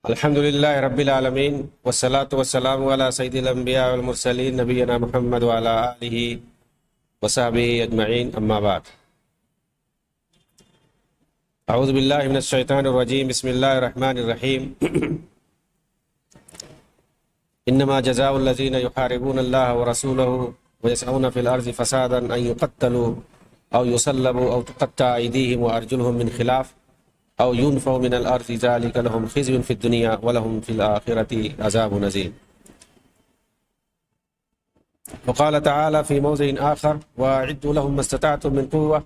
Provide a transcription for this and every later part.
الحمد للہ رب العالمین والصلاة والسلام علی سید الانبیاء والمرسلین نبینا محمد وعلی آلہ وصحبہ اجمعین اما بعد اعوذ باللہ من الشیطان الرجیم بسم اللہ الرحمن الرحیم انما جزاء الذین یحاربون اللہ ورسولہ ویسعون فی الارض فسادا ان یقتلوا او یصلبوا او تقطع ایدیہم وارجلہم من خلاف او ينفوا من الارض ذلك لهم خزي في الدنيا ولهم في الاخره عذاب عظيم. وقال تعالى في موضع اخر واعدوا لهم ما استطعتم من قوه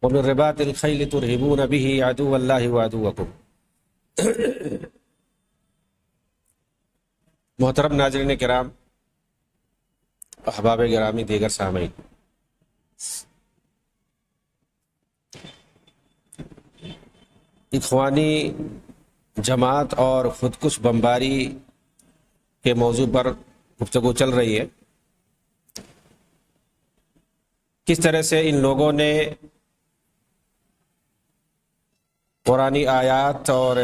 ومن رباط الخيل ترهبون به عدو الله وعدوكم. محترم ناظرین کرام، احباب گرامی، دیگر سامعین، اخوانی جماعت اور خودکش بمباری کے موضوع پر گفتگو چل رہی ہے۔ کس طرح سے ان لوگوں نے قرآنی آیات اور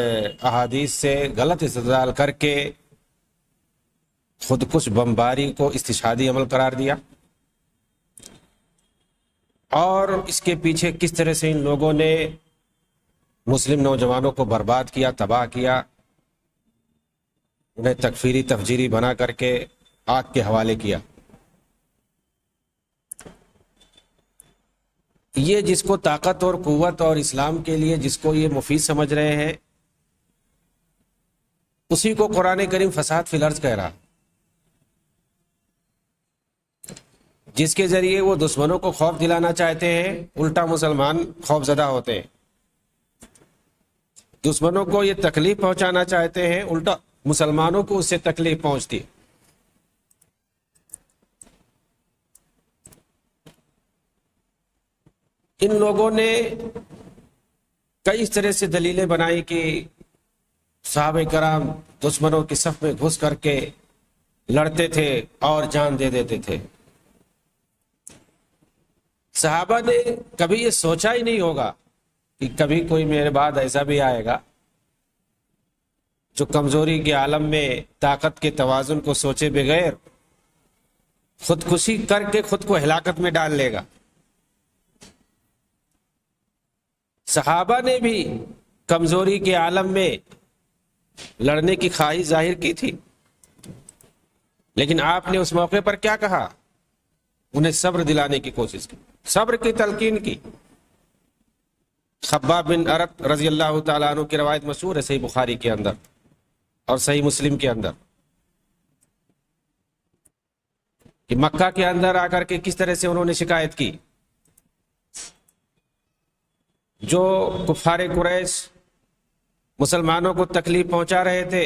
احادیث سے غلط استدلال کر کے خودکش بمباری کو استشہادی عمل قرار دیا، اور اس کے پیچھے کس طرح سے ان لوگوں نے مسلم نوجوانوں کو برباد کیا، تباہ کیا، انہیں تکفیری تفجیری بنا کر کے آگ کے حوالے کیا۔ یہ جس کو طاقت اور قوت اور اسلام کے لیے جس کو یہ مفید سمجھ رہے ہیں، اسی کو قرآن کریم فساد فی الارض کہہ رہا، جس کے ذریعے وہ دشمنوں کو خوف دلانا چاہتے ہیں، الٹا مسلمان خوف زدہ ہوتے ہیں، دشمنوں کو یہ تکلیف پہنچانا چاہتے ہیں، الٹا مسلمانوں کو اس سے تکلیف پہنچتی ہے۔ ان لوگوں نے کئی اس طرح سے دلیلیں بنائی کہ صحابہ کرام دشمنوں کی صف میں گھس کر کے لڑتے تھے اور جان دے دیتے تھے۔ صحابہ نے کبھی یہ سوچا ہی نہیں ہوگا کہ کبھی کوئی میرے بعد ایسا بھی آئے گا جو کمزوری کے عالم میں طاقت کے توازن کو سوچے بغیر خودکشی کر کے خود کو ہلاکت میں ڈال لے گا۔ صحابہ نے بھی کمزوری کے عالم میں لڑنے کی خواہش ظاہر کی تھی، لیکن آپ نے اس موقع پر کیا کہا؟ انہیں صبر دلانے کی کوشش کی، صبر کی تلقین کی۔ خباب بن ارت رضی اللہ تعالیٰ عنہ کی روایت مشہور ہے صحیح بخاری کے اندر اور صحیح مسلم کے اندر، کہ مکہ کے اندر آ کر کے کس طرح سے انہوں نے شکایت کی۔ جو کفار قریش مسلمانوں کو تکلیف پہنچا رہے تھے،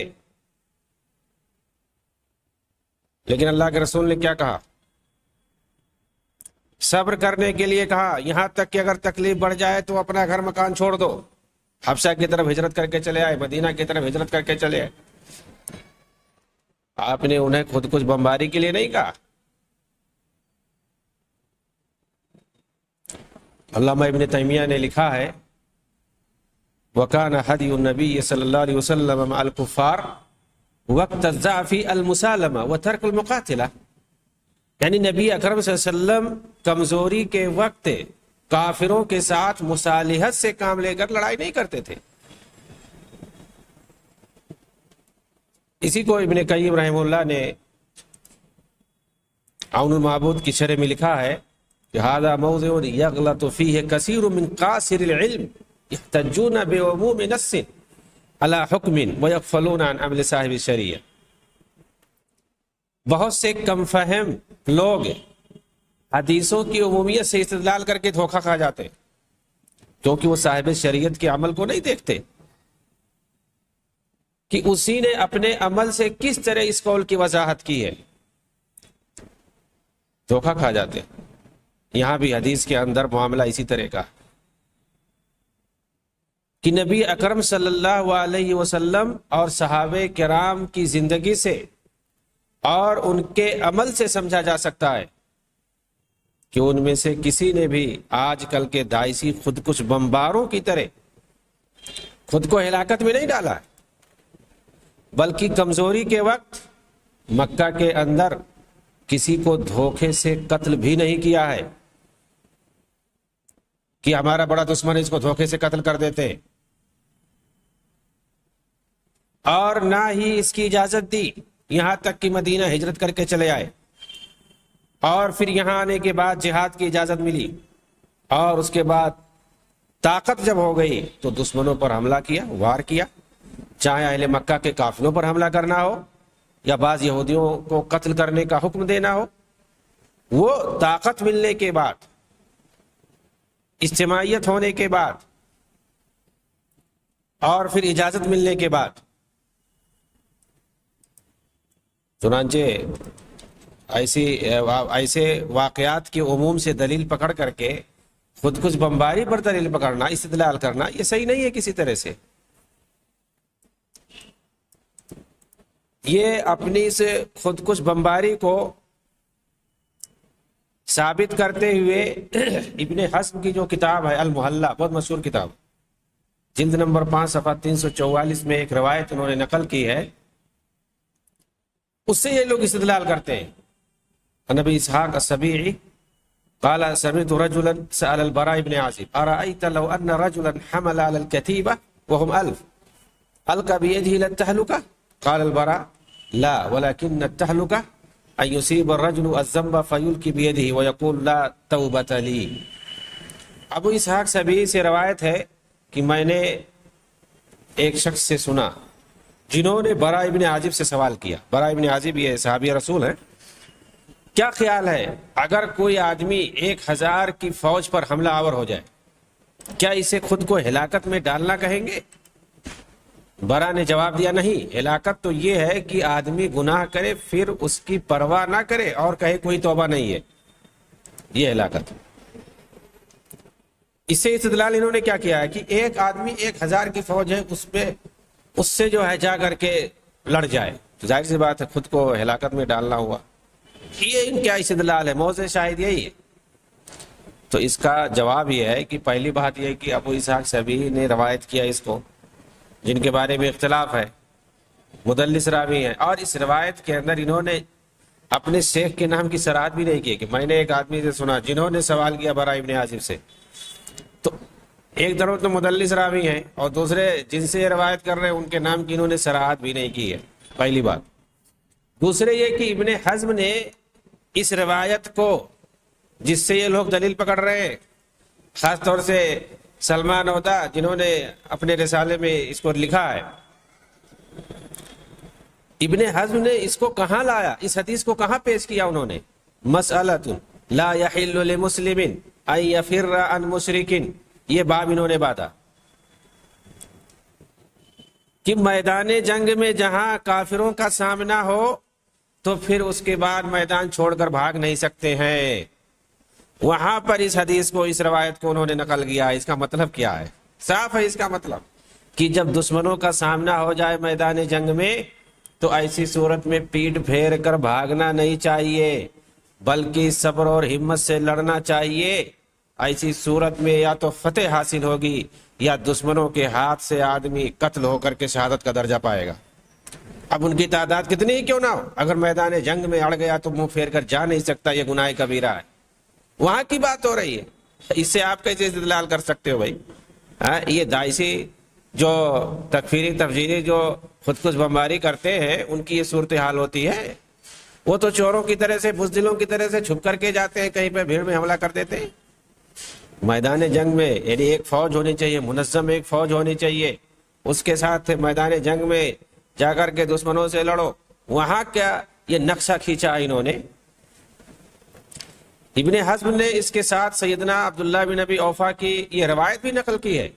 لیکن اللہ کے رسول نے کیا کہا؟ صبر کرنے کے لیے کہا، یہاں تک کہ اگر تکلیف بڑھ جائے تو اپنا گھر مکان چھوڑ دو، حبشہ کی طرف ہجرت کر کے چلے آئے، مدینہ کی طرف ہجرت کر کے چلے آئے۔ آپ نے انہیں خود کچھ بمباری کے لیے نہیں کہا۔ علامہ ابن تیمیہ نے لکھا ہے، وَكَانَ حَدِيُ النَّبِيِّ صلی اللہ علیہ وسلم مع الكفار وقت الضعف المسالمہ وترک المقاتلہ، یعنی نبی اکرم صلی اللہ علیہ وسلم کمزوری کے وقت کافروں کے ساتھ مصالحت سے کام لے کر لڑائی نہیں کرتے تھے۔ اسی کو ابن قیم رحمہ اللہ نے عون المعبود کی شرح میں لکھا ہے کہ هذا موضع يغلط فيه كثير من قاصر العلم يحتجون بعموم نص على حكم ويغفلون عن عمل صاحب الشریعہ۔ بہت سے کم فہم لوگ حدیثوں کی عمومیت سے استدلال کر کے دھوکہ کھا جاتے ہیں، کیونکہ وہ صاحب شریعت کے عمل کو نہیں دیکھتے کہ اسی نے اپنے عمل سے کس طرح اس قول کی وضاحت کی ہے، دھوکہ کھا جاتے ہیں۔ یہاں بھی حدیث کے اندر معاملہ اسی طرح کا کہ نبی اکرم صلی اللہ علیہ وسلم اور صحابہ کرام کی زندگی سے اور ان کے عمل سے سمجھا جا سکتا ہے کہ ان میں سے کسی نے بھی آج کل کے داعشی خودکش بمباروں کی طرح خود کو ہلاکت میں نہیں ڈالا ہے۔ بلکہ کمزوری کے وقت مکہ کے اندر کسی کو دھوکے سے قتل بھی نہیں کیا ہے کہ ہمارا بڑا دشمن ہے اس کو دھوکے سے قتل کر دیتے، اور نہ ہی اس کی اجازت دی یہاں تک کہ مدینہ ہجرت کر کے چلے آئے، اور پھر یہاں آنے کے بعد جہاد کی اجازت ملی، اور اس کے بعد طاقت جب ہو گئی تو دشمنوں پر حملہ کیا، وار کیا، چاہے اہل مکہ کے قافلوں پر حملہ کرنا ہو یا بعض یہودیوں کو قتل کرنے کا حکم دینا ہو۔ وہ طاقت ملنے کے بعد، اجتماعیت ہونے کے بعد، اور پھر اجازت ملنے کے بعد، چنانچہ ایسے واقعات کے عموم سے دلیل پکڑ کر کے خود کش بمباری پر دلیل پکڑنا، استدلال کرنا، یہ صحیح نہیں ہے کسی طرح سے۔ یہ اپنی سے خود کش بمباری کو ثابت کرتے ہوئے ابن حزم کی جو کتاب ہے المحلہ، بہت مشہور کتاب، جلد نمبر 5 صفحہ 344 میں ایک روایت انہوں نے نقل کی ہے، اس سے یہ لوگ استدلال کرتے ہیں۔ نبی اسحاق السبیعی قال سمعت رجلا سأل البراء بن عازب أرأيت لو أن رجلا حمل على الكتيبة وهم 1000 ألقى بيده إلى التهلكة؟ قال البراء لا ولكن التهلكة أن يصيب الرجل الذنب فيلقي بيده ويقول لا توبة لي۔ ابو اسحاق سبیعی سے روایت ہے کہ میں نے ایک شخص سے سنا جنہوں نے براء ابن عازب سے سوال کیا۔ براء ابن عازب یہ صحابی رسول ہیں۔ کیا خیال ہے اگر کوئی آدمی 1000 کی فوج پر حملہ آور ہو جائے، کیا اسے خود کو ہلاکت میں ڈالنا کہیں گے؟ برا نے جواب دیا نہیں، ہلاکت تو یہ ہے کہ آدمی گناہ کرے پھر اس کی پرواہ نہ کرے اور کہے کوئی توبہ نہیں ہے، یہ ہلاکت۔ اس سے استدلال انہوں نے کیا کیا ہے کہ ایک آدمی 1000 کی فوج ہے، اس سے جو ہے جا کر کے لڑ جائے تو ظاہر سی بات ہے خود کو ہلاکت میں ڈالنا ہوا۔ یہ ان کیا استدلال ہے، موضع شاہد یہی ہے۔ تو اس کا جواب یہ ہے کہ پہلی بات یہ ہے کہ ابو اسحاق سبیعی نے روایت کیا اس کو، جن کے بارے میں اختلاف ہے، مدلس راوی ہیں، اور اس روایت کے اندر انہوں نے اپنے شیخ کے نام کی صراحت بھی نہیں کی کہ میں نے ایک آدمی سے سنا جنہوں نے سوال کیا براء ابن عازب سے۔ تو ایک طرف تو مدلس راوی ہیں اور دوسرے جن سے یہ روایت کر رہے ہیں ان کے نام کی انہوں نے صراحت بھی نہیں کی ہے، پہلی بات۔ دوسرے یہ کہ ابن حزم نے اس روایت کو، جس سے یہ لوگ دلیل پکڑ رہے ہیں، خاص طور سے سلمان ہوتا جنہوں نے اپنے رسالے میں اس کو لکھا ہے، ابن حزم نے اس کو کہاں لایا، اس حدیث کو کہاں پیش کیا انہوں نے؟ مسئلۃ لا یحل لمسلم ان یفر عن مشرک، یہ باب انہوں نے باندھا کہ میدان جنگ میں جہاں کافروں کا سامنا ہو تو پھر اس کے بعد میدان چھوڑ کر بھاگ نہیں سکتے ہیں۔ وہاں پر اس حدیث کو، اس روایت کو انہوں نے نقل کیا۔ اس کا مطلب کیا ہے؟ صاف ہے اس کا مطلب کہ جب دشمنوں کا سامنا ہو جائے میدان جنگ میں تو ایسی صورت میں پیٹ پھیر کر بھاگنا نہیں چاہیے، بلکہ صبر اور ہمت سے لڑنا چاہیے۔ ایسی صورت میں یا تو فتح حاصل ہوگی یا دشمنوں کے ہاتھ سے آدمی قتل ہو کر کے شہادت کا درجہ پائے گا۔ اب ان کی تعداد کتنی ہی کیوں نہ ہو، اگر میدان جنگ میں اڑ گیا تو منہ پھیر کر جا نہیں سکتا، یہ گناہ کبیرہ ہے۔ وہاں کی بات ہو رہی ہے، اس سے آپ کیسے استدلال کر سکتے ہو بھائی؟ یہ داعشی جو تکفیری تفجیری جو خود کش بمباری کرتے ہیں ان کی یہ صورتحال ہوتی ہے۔ وہ تو چوروں کی طرح سے، بزدلوں کی طرح سے چھپ کر کے جاتے ہیں، کہیں پہ بھیڑ میں حملہ کر دیتے ہیں۔ میدان جنگ میں یعنی ایک فوج ہونی چاہیے، منظم ایک فوج ہونی چاہیے، اس کے ساتھ میدان جنگ میں جا کر کے دشمنوں سے لڑو۔ وہاں کیا یہ نقشہ کھینچا انہوں نے؟ ابن حزم نے اس کے ساتھ سیدنا عبداللہ بن ابی اوفا کی یہ روایت بھی نقل کی ہے،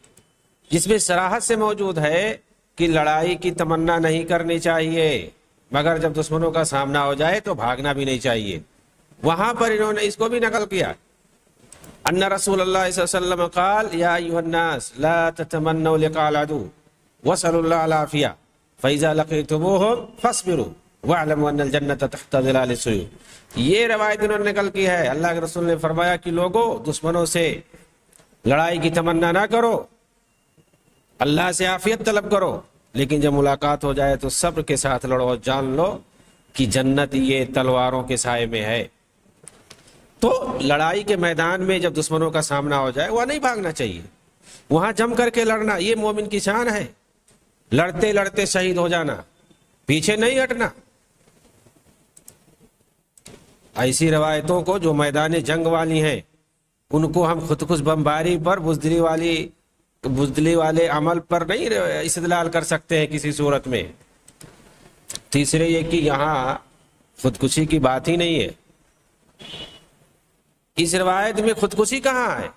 جس میں صراحت سے موجود ہے کہ لڑائی کی تمنا نہیں کرنی چاہیے، مگر جب دشمنوں کا سامنا ہو جائے تو بھاگنا بھی نہیں چاہیے۔ وہاں پر انہوں نے اس کو بھی نقل کیا، ان رسول اللہ صلی اللہ علیہ وسلم قال یا ایھا الناس لا تتمنوا لقاء العدو واسألوا الله العافیہ فإذا لقيتموهم فاصبروا واعلموا ان الجنة تحت ظلال السیوف۔ یہ روایت انہوں نے نقل کی ہے، اللہ کے رسول نے فرمایا کہ لوگوں دشمنوں سے لڑائی کی تمنا نہ کرو، اللہ سے عافیت طلب کرو، لیکن جب ملاقات ہو جائے تو صبر کے ساتھ لڑو اور جان لو کہ جنت یہ تلواروں کے سائے میں ہے۔ تو لڑائی کے میدان میں جب دشمنوں کا سامنا ہو جائے وہاں نہیں بھاگنا چاہیے، وہاں جم کر کے لڑنا، یہ مومن کی شان ہے۔ لڑتے لڑتے شہید ہو جانا، پیچھے نہیں ہٹنا۔ ایسی روایتوں کو جو میدان جنگ والی ہیں ان کو ہم خودکش بمباری پر بزدلی والے عمل پر نہیں استدلال کر سکتے ہیں کسی صورت میں۔ تیسرے یہ کہ یہاں خودکشی کی بات ہی نہیں ہے، اس روایت میں خودکشی کہاں ہے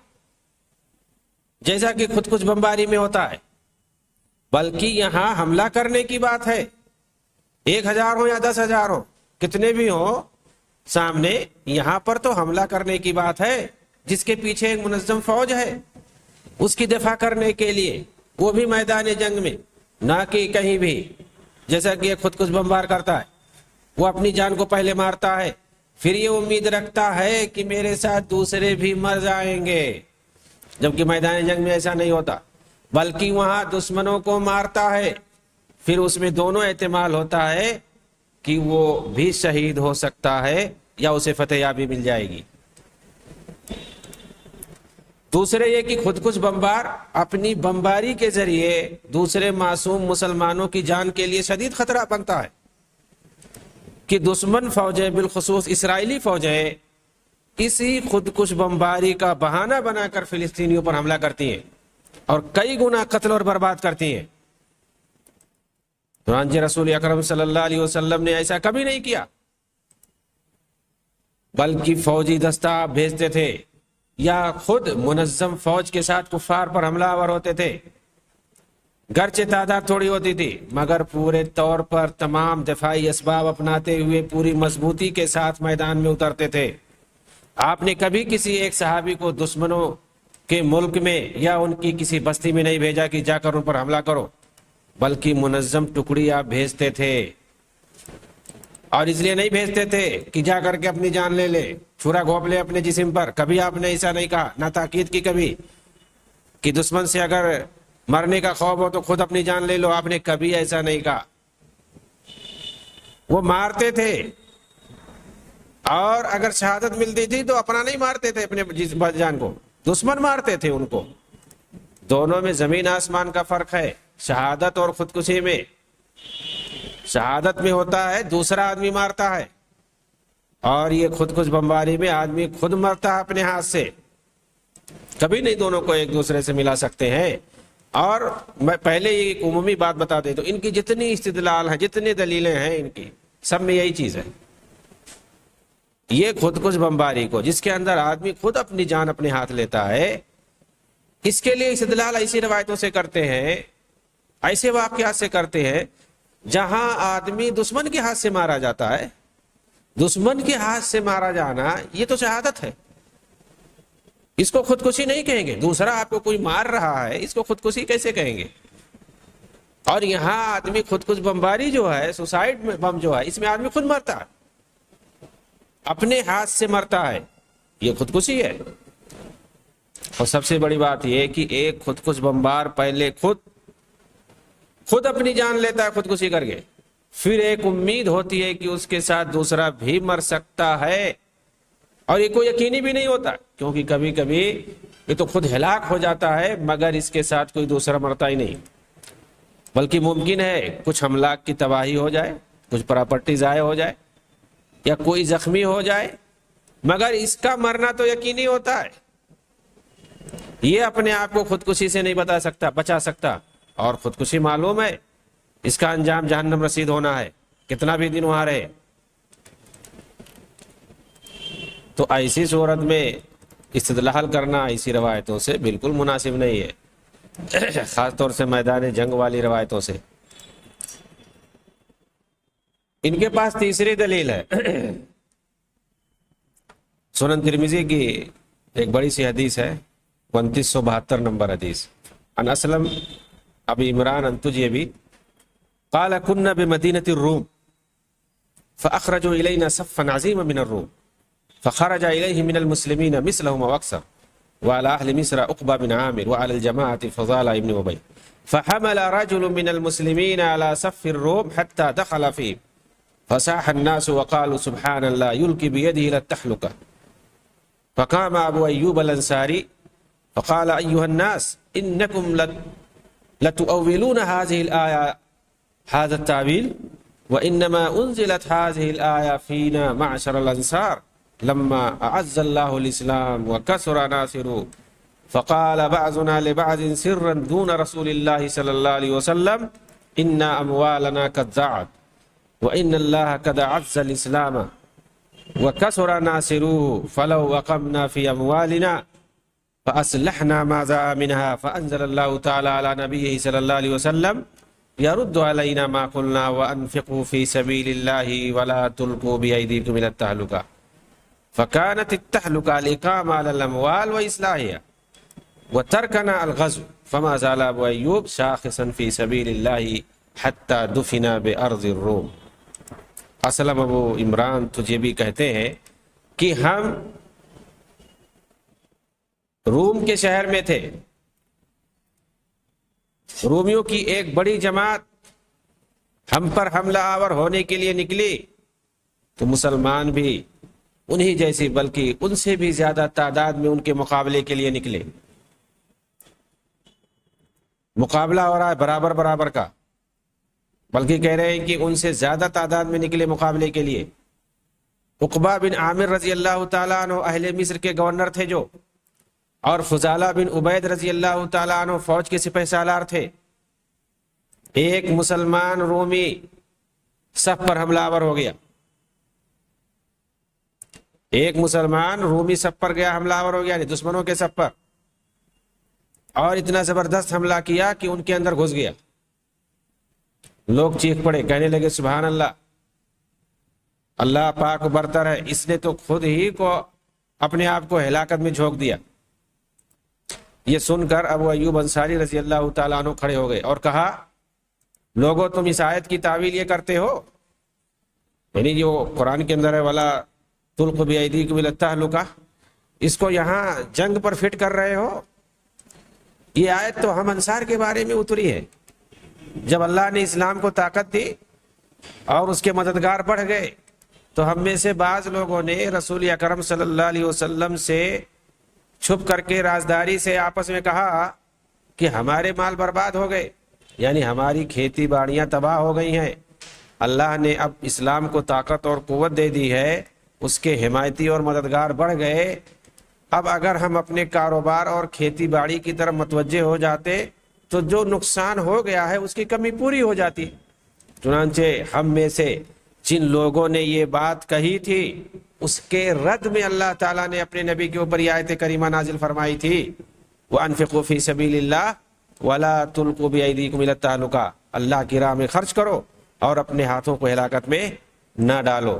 جیسا کہ خودکش بمباری میں ہوتا ہے، بلکہ یہاں حملہ کرنے کی بات ہے۔ 1000 ہو یا 10,000 ہو، کتنے بھی ہو سامنے، یہاں پر تو حملہ کرنے کی بات ہے، جس کے پیچھے ایک منظم فوج ہے اس کی دفاع کرنے کے لیے، وہ بھی میدان جنگ میں، نہ کہ کہیں بھی جیسا کہ خودکش بمبار کرتا ہے، وہ اپنی جان کو پہلے مارتا ہے، پھر یہ امید رکھتا ہے کہ میرے ساتھ دوسرے بھی مر جائیں گے، جبکہ میدان جنگ میں ایسا نہیں ہوتا، بلکہ وہاں دشمنوں کو مارتا ہے، پھر اس میں دونوں احتمال ہوتا ہے کہ وہ بھی شہید ہو سکتا ہے یا اسے فتح یابی مل جائے گی۔ دوسرے یہ کہ خودکش بمبار اپنی بمباری کے ذریعے دوسرے معصوم مسلمانوں کی جان کے لیے شدید خطرہ بنتا ہے کہ دشمن فوجیں، بالخصوص اسرائیلی فوجیں، اسی خودکش بمباری کا بہانہ بنا کر فلسطینیوں پر حملہ کرتی ہیں اور کئی گنا قتل اور برباد کرتی ہیں۔ چنانچہ رسول اکرم صلی اللہ علیہ وسلم نے ایسا کبھی نہیں کیا، بلکہ فوجی دستہ بھیجتے تھے یا خود منظم فوج کے ساتھ کفار پر حملہ آور ہوتے تھے، گرچہ تعداد تھوڑی ہوتی تھی مگر پورے طور پر تمام دفاعی اسباب اپناتے ہوئے پوری مضبوطی کے ساتھ میدان میں اترتے تھے۔ آپ نے کبھی کسی ایک صحابی کو دشمنوں کے ملک میں یا ان کی کسی بستی میں نہیں بھیجا کہ جا کر ان پر حملہ کرو، بلکہ منظم ٹکڑی آپ بھیجتے تھے، اور اس لیے نہیں بھیجتے تھے کہ جا کر کے اپنی جان لے لے، چھرا گھونپ لے اپنے جسم پر، کبھی آپ نے ایسا نہیں کہا، نہ تاکید کی کبھی کہ دشمن سے اگر مرنے کا خوف ہو تو خود اپنی جان لے لو، آپ نے کبھی ایسا نہیں کہا۔ وہ مارتے تھے، اور اگر شہادت ملتی تھی تو اپنا نہیں مارتے تھے اپنے جان کو، دشمن مارتے تھے ان کو۔ دونوں میں زمین آسمان کا فرق ہے، شہادت اور خودکشی میں۔ شہادت میں ہوتا ہے دوسرا آدمی مارتا ہے، اور یہ خودکش بمباری میں آدمی خود مرتا ہے اپنے ہاتھ سے، کبھی نہیں دونوں کو ایک دوسرے سے ملا سکتے ہیں۔ اور میں پہلے یہ ایک عمومی بات بتا دے تو ان کی جتنی استدلال ہیں، جتنی دلیلیں ہیں ان کی، سب میں یہی چیز ہے، یہ خودکش بمباری کو جس کے اندر آدمی خود اپنی جان اپنے ہاتھ لیتا ہے، اس کے لیے استدلال ایسی روایتوں سے کرتے ہیں، ایسے واقعات سے کرتے ہیں جہاں آدمی دشمن کے ہاتھ سے مارا جاتا ہے۔ دشمن کے ہاتھ سے مارا جانا یہ تو شہادت ہے، اس کو خودکشی نہیں کہیں گے۔ دوسرا آپ کو کوئی مار رہا ہے، اس کو خودکشی کیسے کہیں گے؟ اور یہاں آدمی خودکش بمباری جو ہے، سوسائڈ میں بم جو ہے، اس میں آدمی خود مرتا ہے، اپنے ہاتھ سے مرتا ہے، یہ خودکشی ہے۔ اور سب سے بڑی بات یہ ہے کہ ایک خودکش بمبار پہلے خود اپنی جان لیتا ہے خودکشی کر کے، پھر ایک امید ہوتی ہے کہ اس کے ساتھ دوسرا بھی مر سکتا ہے، اور یہ کوئی یقینی بھی نہیں ہوتا، کیونکہ کبھی کبھی یہ تو خود ہلاک ہو جاتا ہے مگر اس کے ساتھ کوئی دوسرا مرتا ہی نہیں، بلکہ ممکن ہے کچھ املاک کی تباہی ہو جائے، کچھ پراپرٹی ضائع ہو جائے، یا کوئی زخمی ہو جائے، مگر اس کا مرنا تو یقینی ہوتا ہے۔ یہ اپنے آپ کو خودکشی سے نہیں بچا سکتا، اور خودکشی معلوم ہے اس کا انجام جہنم رسید ہونا ہے، کتنا بھی دن وہاں رہے۔ تو ایسی صورت میں استدلال کرنا ایسی روایتوں سے بالکل مناسب نہیں ہے، خاص طور سے میدان جنگ والی روایتوں سے۔ ان کے پاس تیسری دلیل ہے، سنن ترمذی کی ایک بڑی سی حدیث ہے، 2972 نمبر حدیث، ان اسلم ابی عمران انتجیبی قال كنا بمدينة الروم فأخرجوا إلينا صفا عظيما من الروم فخرج إليه من المسلمين مثلهم وأكثر، وعلى أهل مصر عقبة بن عامر، وعلى الجماعة فضالة بن أبي، فحمل رجل من المسلمين على صف الروم حتى دخل فيه فصاح الناس وقالوا سبحان الله يلقي بيده إلى التحلقة. فقام أبو أيوب الأنصاري فقال أيها الناس إنكم لتؤولون هذه الآية هذا التأويل وإنما أنزلت هذه الآية فينا معشر الأنصار لما أعز الله الإسلام وكثر ناصره. فقال بعضنا لبعض سرا دون رسول الله صلى الله عليه وسلم إن أموالنا قد ضاعت وإن الله قد أعز الإسلام وكثر ناصره فلو وقمنا في أموالنا فأصلحنا ما ضاع منها. فأنزل الله تعالى على نبيه صلى الله عليه وسلم يرد علينا ما قلنا وأنفقوا في سبيل الله ولا تلقوا بأيديكم إلى التهلكة. فكانت التهلكة الإقامة على الأموال وإصلاحها وتركنا الغزو. فما زال أبو أيوب شاخصا في سبيل الله حتى دفن بأرض الروم. اسلم ابو عمران تجھے بھی کہتے ہیں کہ ہم روم کے شہر میں تھے، رومیوں کی ایک بڑی جماعت ہم پر حملہ آور ہونے کے لیے نکلی تو مسلمان بھی انہی جیسی بلکہ ان سے بھی زیادہ تعداد میں ان کے مقابلے کے لیے نکلے. مقابلہ ہو رہا ہے برابر برابر کا، بلکہ کہہ رہے ہیں کہ ان سے زیادہ تعداد میں نکلے مقابلے کے لیے. عقبہ بن عامر رضی اللہ تعالیٰ عنہ اہل مصر کے گورنر تھے جو، اور فضالہ بن عبید رضی اللہ تعالیٰ عنہ فوج کے سپہ سالار تھے. ایک مسلمان رومی صف پر حملہ آور ہو گیا، ایک مسلمان رومی صف پر گیا، حملہ آور ہو گیا، یعنی دشمنوں کے صف پر، اور اتنا زبردست حملہ کیا کہ ان کے اندر گھس گیا. لوگ چیخ پڑے، کہنے لگے سبحان اللہ، اللہ پاک برتر ہے، اس نے تو خود ہی کو اپنے آپ کو ہلاکت میں جھونک دیا. یہ سن کر ابو ایوب انصاری رضی اللہ تعالیٰ عنہ کھڑے ہو گئے اور کہا لوگوں تم اس آیت کی تعویل یہ کرتے ہو، یعنی جو قرآن کے اندر ہے وَلَا تُلْقُوا بِأَيْدِيكُمْ إِلَى التَّهْلُكَةِ، اس کو یہاں جنگ پر فٹ کر رہے ہو. یہ آیت تو ہم انصار کے بارے میں اتری ہے، جب اللہ نے اسلام کو طاقت دی اور اس کے مددگار بڑھ گئے تو ہم میں سے بعض لوگوں نے رسول اکرم صلی اللہ علیہ وسلم سے چھپ کر کے رازداری سے آپس میں کہا کہ ہمارے مال برباد ہو گئے، یعنی ہماری کھیتی باڑیاں تباہ ہو گئی ہیں، اللہ نے اب اسلام کو طاقت اور قوت دے دی ہے، اس کے حمایتی اور مددگار بڑھ گئے، اب اگر ہم اپنے کاروبار اور کھیتی باڑی کی طرف متوجہ ہو جاتے تو جو نقصان ہو گیا ہے اس کی کمی پوری ہو جاتی. چنانچہ ہم میں سے جن لوگوں نے یہ بات کہی تھی اس کے رد میں اللہ تعالیٰ نے اپنے نبی کے اوپر یہ آیت کریمہ نازل فرمائی تھی وَأَنفِقُوا فِي سَبِيلِ اللَّهِ وَلَا تُلْقُوا بِأَيْدِيكُمْ إِلَى التَّهْلُكَةِ، اللہ کی راہ میں خرچ کرو اور اپنے ہاتھوں کو ہلاکت میں نہ ڈالو.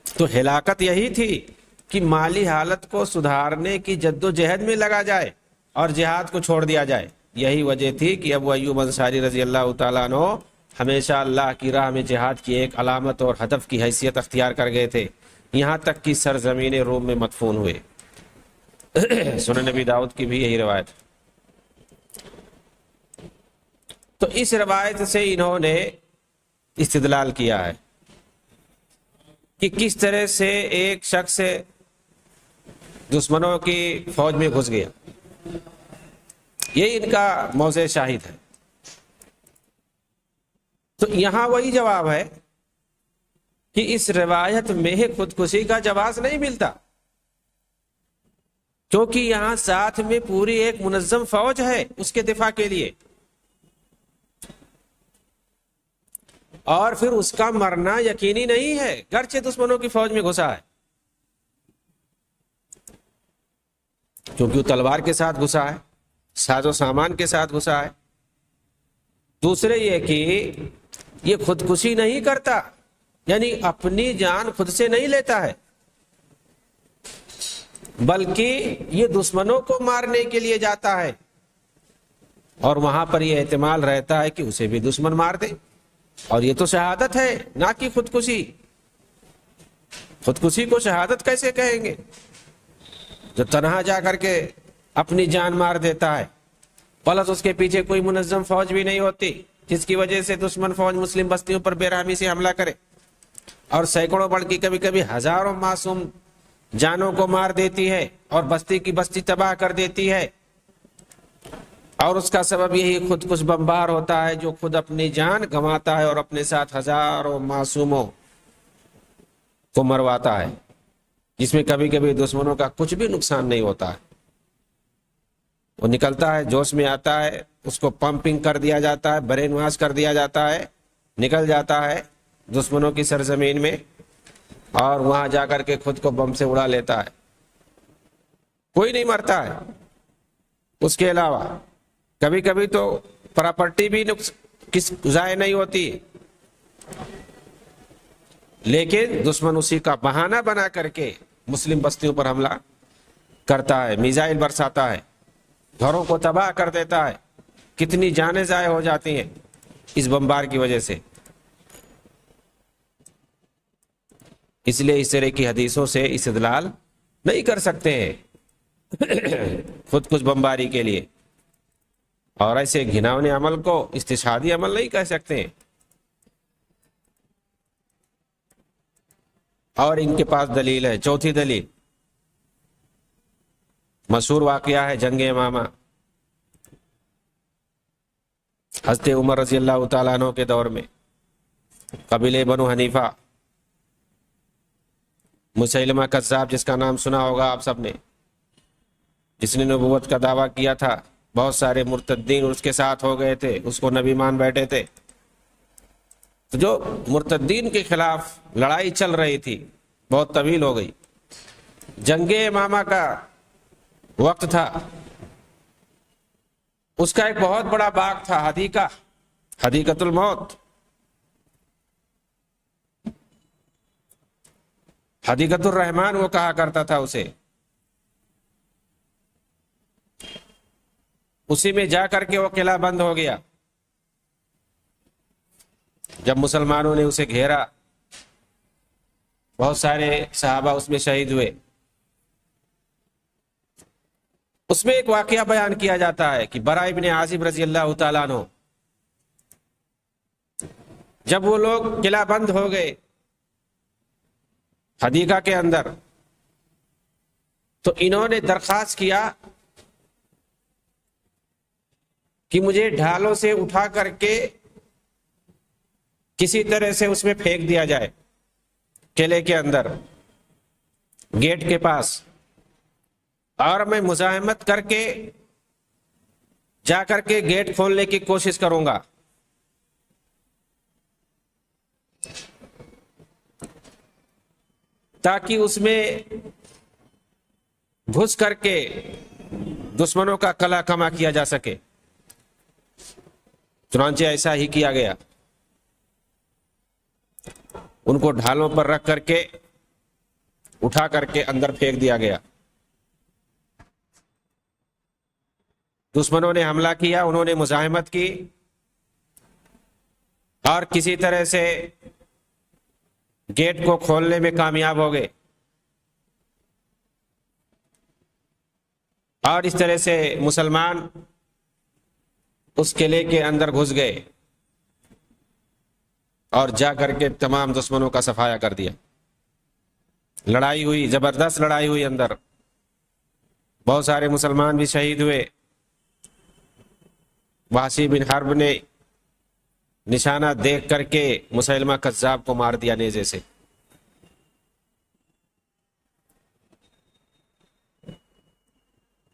تو ہلاکت یہی تھی کہ مالی حالت کو سدھارنے کی جد و جہد میں لگا جائے اور جہاد کو چھوڑ دیا جائے. یہی وجہ تھی کہ ابو ایوب انصاری رضی اللہ تعالیٰ عنہ ہمیشہ اللہ کی راہ میں جہاد کی ایک علامت اور ہدف کی حیثیت اختیار کر گئے تھے، یہاں تک کہ سرزمین روم میں مدفون ہوئے. سنن نبی داؤد کی بھی یہی روایت. تو اس روایت سے انہوں نے استدلال کیا ہے کہ کس طرح سے ایک شخص دشمنوں کی فوج میں گھس گیا. یہ ان کا موضع شاہد ہے. تو یہاں وہی جواب ہے کہ اس روایت میں خودکشی کا جواز نہیں ملتا، کیونکہ یہاں ساتھ میں پوری ایک منظم فوج ہے اس کے دفاع کے لیے، اور پھر اس کا مرنا یقینی نہیں ہے گرچہ دشمنوں کی فوج میں گھسا ہے، کیونکہ وہ تلوار کے ساتھ گھسا ہے، ساز و سامان کے ساتھ گھسا ہے. دوسرے یہ کہ یہ خودکشی نہیں کرتا، یعنی اپنی جان خود سے نہیں لیتا ہے، بلکہ یہ دشمنوں کو مارنے کے لیے جاتا ہے، اور وہاں پر یہ احتمال رہتا ہے کہ اسے بھی دشمن مار دے، اور یہ تو شہادت ہے نہ کہ خودکشی. خودکشی کو شہادت کیسے کہیں گے جو تنہا جا کر کے اپنی جان مار دیتا ہے؟ پلس اس کے پیچھے کوئی منظم فوج بھی نہیں ہوتی جس کی وجہ سے دشمن فوج مسلم بستیوں پر بے رحمی سے حملہ کرے اور سینکڑوں بلکہ کبھی کبھی ہزاروں معصوم جانوں کو مار دیتی ہے اور بستی کی بستی تباہ کر دیتی ہے، اور اس کا سبب یہی خود کش بمبار ہوتا ہے جو خود اپنی جان گنواتا ہے اور اپنے ساتھ ہزاروں معصوموں کو مرواتا ہے، جس میں کبھی کبھی دشمنوں کا کچھ بھی نقصان نہیں ہوتا ہے۔ وہ نکلتا ہے، جوش میں آتا ہے، اس کو پمپنگ کر دیا جاتا ہے، برین واش کر دیا جاتا ہے، نکل جاتا ہے دشمنوں کی سرزمین میں اور وہاں جا کر کے خود کو بم سے اڑا لیتا ہے، کوئی نہیں مرتا ہے۔ اس کے علاوہ کبھی کبھی تو پراپرٹی بھی ضائع نہیں ہوتی، لیکن دشمن اسی کا بہانہ بنا کر کے مسلم بستیوں پر حملہ کرتا ہے، میزائل برساتا ہے، گھروں کو تباہ کر دیتا ہے، کتنی جانیں ضائع ہو جاتی ہیں اس بمبار کی وجہ سے۔ اس لیے اس طرح کی حدیثوں سے استدلال نہیں کر سکتے ہیں خود کش بمباری کے لیے، اور ایسے گھناونے عمل کو استشہادی عمل نہیں کہہ سکتے ہیں۔ اور ان کے پاس دلیل ہے، چوتھی دلیل مشہور واقعہ ہے جنگ یمامہ۔ حضرت عمر رضی اللہ تعالیٰ عنہ کے دور میں قبیلہ بنو حنیفہ، مسیلمہ کذاب جس کا نام سنا ہوگا آپ سب نے، جس نے نبوت کا دعویٰ کیا تھا، بہت سارے مرتدین اس کے ساتھ ہو گئے تھے، اس کو نبی مان بیٹھے تھے۔ تو جو مرتدین کے خلاف لڑائی چل رہی تھی بہت طویل ہو گئی، جنگ یمامہ کا وقت تھا، اس کا ایک بہت بڑا باغ تھا، حدیقۃ الموت، حدیقۃ الرحمن وہ کہا کرتا تھا اسے۔ اسی میں جا کر کے وہ قلعہ بند ہو گیا۔ جب مسلمانوں نے اسے گھیرا، بہت سارے صحابہ اس میں شہید ہوئے۔ اس میں ایک واقعہ بیان کیا جاتا ہے کہ براء ابن عازب رضی اللہ تعالیٰ عنہ، جب وہ لوگ قلعہ بند ہو گئے حدیقہ کے اندر، تو انہوں نے درخواست کیا کہ مجھے ڈھالوں سے اٹھا کر کے کسی طرح سے اس میں پھینک دیا جائے، قلعے کے اندر گیٹ کے پاس، اور میں مزاحمت کر کے جا کر کے گیٹ کھولنے کی کوشش کروں گا۔ تاکہ اس میں گھس کر کے دشمنوں کا قلع کما کیا جا سکے۔ چنانچہ ایسا ہی کیا گیا، ان کو ڈھالوں پر رکھ کر کے اٹھا کر کے اندر پھینک دیا گیا۔ دشمنوں نے حملہ کیا، انہوں نے مزاحمت کی اور کسی طرح سے گیٹ کو کھولنے میں کامیاب ہو گئے، اور اس طرح سے مسلمان اس قلعے کے اندر گھس گئے اور جا کر کے تمام دشمنوں کا صفایا کر دیا۔ لڑائی ہوئی، زبردست لڑائی ہوئی، اندر بہت سارے مسلمان بھی شہید ہوئے۔ وحشی بن حرب نے نشانہ دیکھ کر کے مسیلمہ کذاب کو مار دیا نیزے سے۔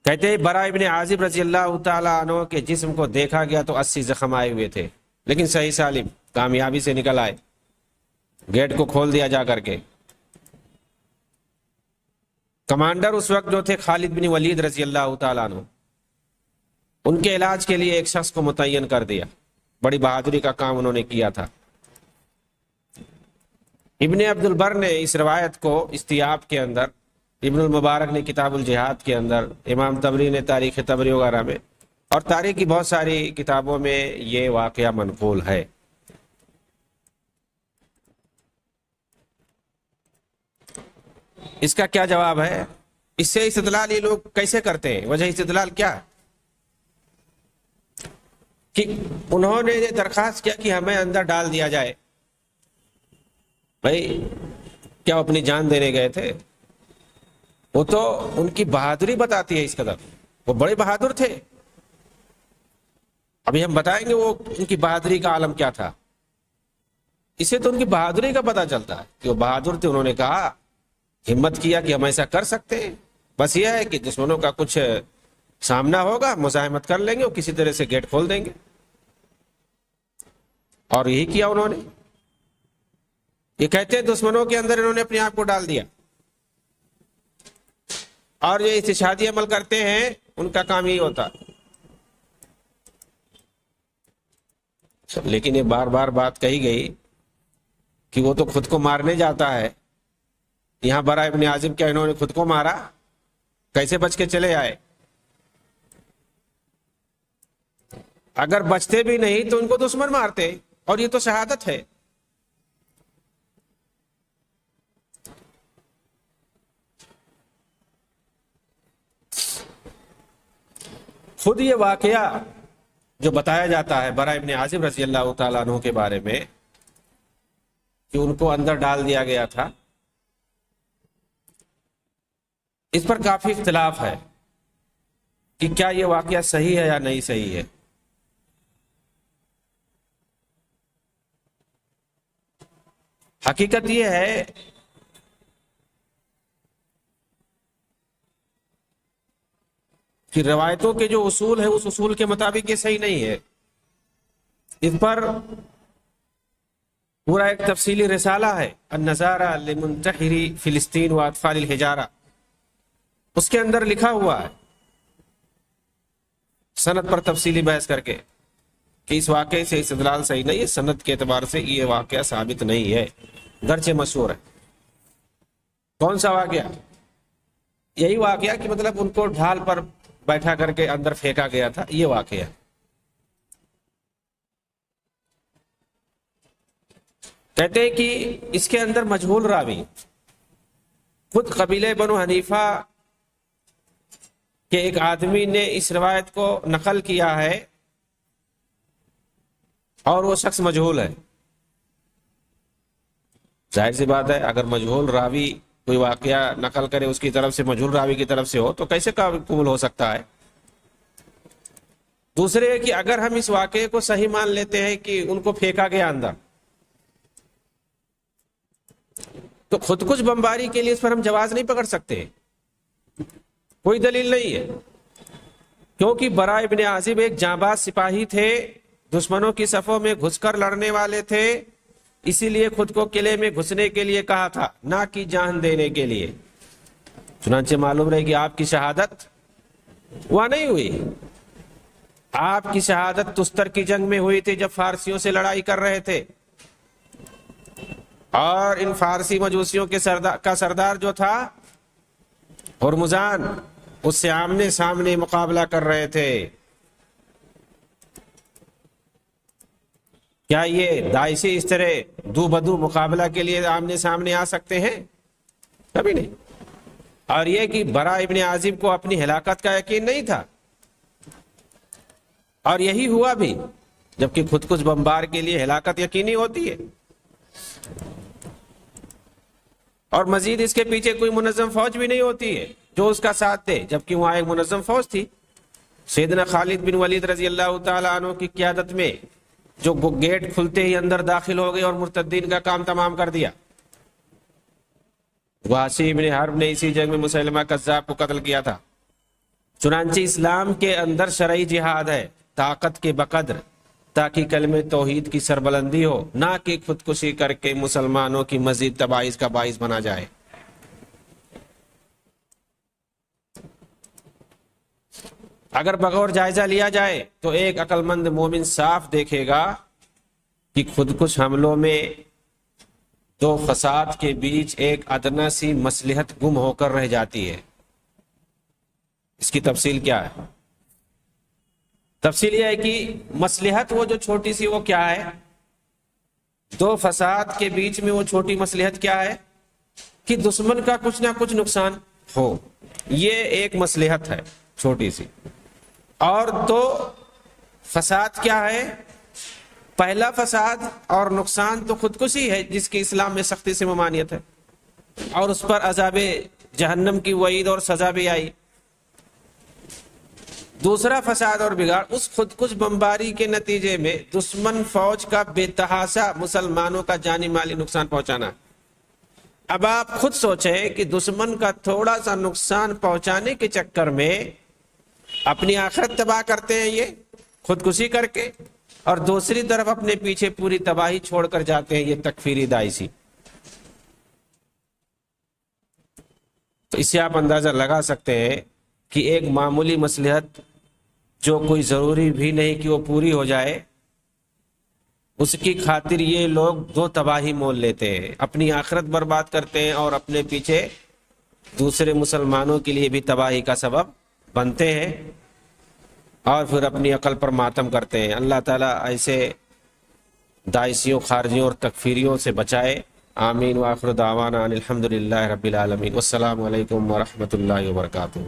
کہتے ہیں براء ابن عازب رضی اللہ تعالیٰ عنہ کے جسم کو دیکھا گیا تو 80 زخم آئے ہوئے تھے، لیکن صحیح سالم کامیابی سے نکل آئے، گیٹ کو کھول دیا جا کر کے۔ کمانڈر اس وقت جو تھے خالد بن ولید رضی اللہ تعالیٰ عنہ، ان کے علاج کے لیے ایک شخص کو متعین کر دیا، بڑی بہادری کا کام انہوں نے کیا تھا۔ ابن عبد البر نے اس روایت کو استیاب کے اندر، ابن المبارک نے کتاب الجہاد کے اندر، امام طبری نے تاریخ طبری وغیرہ میں، اور تاریخ کی بہت ساری کتابوں میں یہ واقعہ منقول ہے۔ اس کا کیا جواب ہے؟ اس سے استدلال یہ لوگ کیسے کرتے ہیں؟ وجہ استدلال کیا ہے؟ کہ انہوں نے یہ درخواست کیا کہ ہمیں اندر ڈال دیا جائے. بھائی کیا وہ اپنی جان دینے گئے تھے؟ وہ تو ان کی بہادری بتاتی ہے اس قدر. وہ بڑے بہادر تھے. ابھی ہم بتائیں گے وہ ان کی بہادری کا عالم کیا تھا. اسے تو ان کی بہادری کا پتہ چلتا ہے کہ وہ بہادر تھے. انہوں نے کہا، ہمت کیا کہ ہم ایسا کر سکتے ہیں. بس یہ ہے کہ دشمنوں کا کچھ سامنا ہوگا، مزاحمت کر لیں گے اور کسی طرح سے گیٹ کھول دیں گے. اور یہی کیا انہوں نے. یہ کہتے ہیں دشمنوں کے اندر انہوں نے اپنے آپ کو ڈال دیا. اور یہ استشہادی عمل کرتے ہیں، ان کا کام یہی ہوتا. لیکن یہ بار بار بات کہی گئی کہ وہ تو خود کو مارنے جاتا ہے. یہاں برا ابن عازب کیا انہوں نے خود کو مارا؟ کیسے بچ کے چلے آئے؟ اگر بچتے بھی نہیں تو ان کو دشمن مارتے، اور یہ تو شہادت ہے. خود یہ واقعہ جو بتایا جاتا ہے برا ابن عازب رضی اللہ تعالیٰ عنہ کے بارے میں کہ ان کو اندر ڈال دیا گیا تھا، اس پر کافی اختلاف ہے کہ کیا یہ واقعہ صحیح ہے یا نہیں صحیح ہے. حقیقت یہ ہے کہ روایتوں کے جو اصول ہے اس اصول کے مطابق یہ صحیح نہیں ہے. اس پر پورا ایک تفصیلی رسالہ ہے، النظارہ لمنتحری فلسطین و اطفال الحجارہ. اس کے اندر لکھا ہوا ہے سند پر تفصیلی بحث کر کے کہ اس واقعے سے استدلال صحیح نہیں ہے. سند کے اعتبار سے یہ واقعہ ثابت نہیں ہے، گرچہ مشہور ہے. کون سا واقعہ؟ یہی واقعہ کہ مطلب ان کو ڈھال پر بیٹھا کر کے اندر پھینکا گیا تھا، یہ واقعہ. کہتے ہیں کہ اس کے اندر مجہول راوی، خود قبیلہ بنو حنیفہ کہ ایک آدمی نے اس روایت کو نقل کیا ہے اور وہ شخص مجہول ہے. ظاہر سی بات ہے اگر مجہول راوی کوئی واقعہ نقل کرے اس کی طرف سے، مجہول راوی کی طرف سے ہو، تو کیسے قبول ہو سکتا ہے. دوسرے کہ اگر ہم اس واقعے کو صحیح مان لیتے ہیں کہ ان کو پھینکا گیا اندر، تو خود کچھ بمباری کے لیے اس پر ہم جواز نہیں پکڑ سکتے. کوئی دلیل نہیں ہے، کیونکہ برا ابن عازب ایک جانباز سپاہی تھے، دشمنوں کی صفوں میں گھس کر لڑنے والے تھے. اسی لیے خود کو قلعے میں گھسنے کے لیے کہا تھا، نہ کہ جان دینے کے لیے. چنانچہ معلوم رہے کہ آپ کی شہادت وہاں نہیں ہوئی. آپ کی شہادت تستر کی جنگ میں ہوئی تھی جب فارسیوں سے لڑائی کر رہے تھے، اور ان فارسی مجوسیوں کے سردار جو تھا ہرمزان، اس سے آمنے سامنے مقابلہ کر رہے تھے. کیا یہ داعشی اس طرح دو بدو مقابلہ کے لیے آمنے سامنے آ سکتے ہیں؟ کبھی نہیں. اور یہ کہ برا ابن عازب کو اپنی ہلاکت کا یقین نہیں تھا، اور یہی ہوا بھی، جبکہ خود کچھ بمبار کے لیے ہلاکت یقینی ہوتی ہے. اور مزید اس کے پیچھے کوئی منظم فوج بھی نہیں ہوتی ہے جو اس کا ساتھ دے، جبکہ وہاں ایک منظم فوج تھی. سیدنا خالد بن ولید رضی اللہ تعالیٰ عنہ کی قیادت میں، جو گیٹ کھلتے ہی اندر داخل ہو گئے اور مرتدین کا کام تمام کر دیا. وحشی بن حرب نے اسی جنگ میں مسلمہ کذاب کو قتل کیا تھا. چنانچہ اسلام کے اندر شرعی جہاد ہے طاقت کے بقدر، تاکہ کلمہ توحید کی سربلندی ہو، نہ کہ خودکشی کر کے مسلمانوں کی مزید تباہی کا باعث بنا جائے. اگر بغور جائزہ لیا جائے تو ایک عقل مند مومن صاف دیکھے گا کہ خود کش حملوں میں دو فساد کے بیچ ایک ادنا سی مصلحت گم ہو کر رہ جاتی ہے. اس کی تفصیل کیا ہے؟ تفصیل یہ ہے کہ مصلحت وہ جو چھوٹی سی وہ کیا ہے؟ دو فساد کے بیچ میں وہ چھوٹی مصلحت کیا ہے؟ کہ دشمن کا کچھ نہ کچھ نقصان ہو. یہ ایک مصلحت ہے چھوٹی سی. اور دو فساد کیا ہے؟ پہلا فساد اور نقصان تو خودکشی ہے، جس کی اسلام میں سختی سے ممانعت ہے، اور اس پر عذاب جہنم کی وعید اور سزا بھی آئی۔ دوسرا فساد اور بگاڑ اس خودکش بمباری کے نتیجے میں دشمن فوج کا بے تحاشا مسلمانوں کا جانی مالی نقصان پہنچانا۔ اب آپ خود سوچیں کہ دشمن کا تھوڑا سا نقصان پہنچانے کے چکر میں اپنی آخرت تباہ کرتے ہیں یہ خودکشی کر کے، اور دوسری طرف اپنے پیچھے پوری تباہی چھوڑ کر جاتے ہیں یہ تکفیری داعشی۔ تو اس سے آپ اندازہ لگا سکتے ہیں کہ ایک معمولی مصلحت جو کوئی ضروری بھی نہیں کہ وہ پوری ہو جائے، اس کی خاطر یہ لوگ دو تباہی مول لیتے ہیں، اپنی آخرت برباد کرتے ہیں اور اپنے پیچھے دوسرے مسلمانوں کے لیے بھی تباہی کا سبب بنتے ہیں، اور پھر اپنی عقل پر ماتم کرتے ہیں۔ اللہ تعالیٰ ایسے داعشیوں، خارجیوں اور تکفیریوں سے بچائے۔ آمین۔ وآخر دعوانا ان الحمد للہ رب العالمین۔ والسلام علیکم ورحمۃ اللہ وبرکاتہ۔